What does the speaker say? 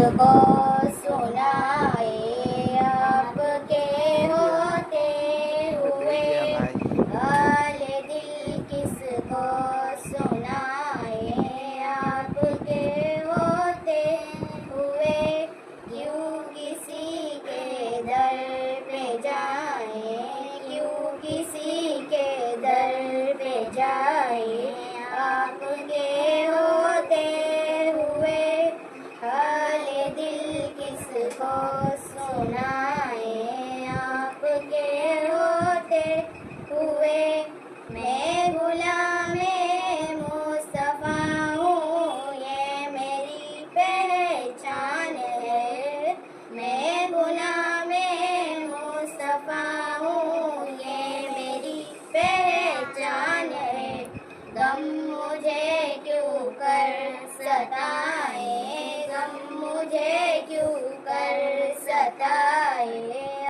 किसको सुनाए, आपके होते हुए हाल दिल किसको सुनाए, आपके होते हुए क्यों किसी के दर पे जाए, क्यों किसी के दर पे जाए, आपके होते हुए हाल दिल किसको सुनाए, आपके होते हुए। मैं गुलामे मुस्तफा हूँ, ये मेरी पहचान है। मैं गुलामे मुस्तफा हूँ, ये मेरी पहचान है। गम मुझे क्यों कर सताए, गम मुझे क्यों कर सताए,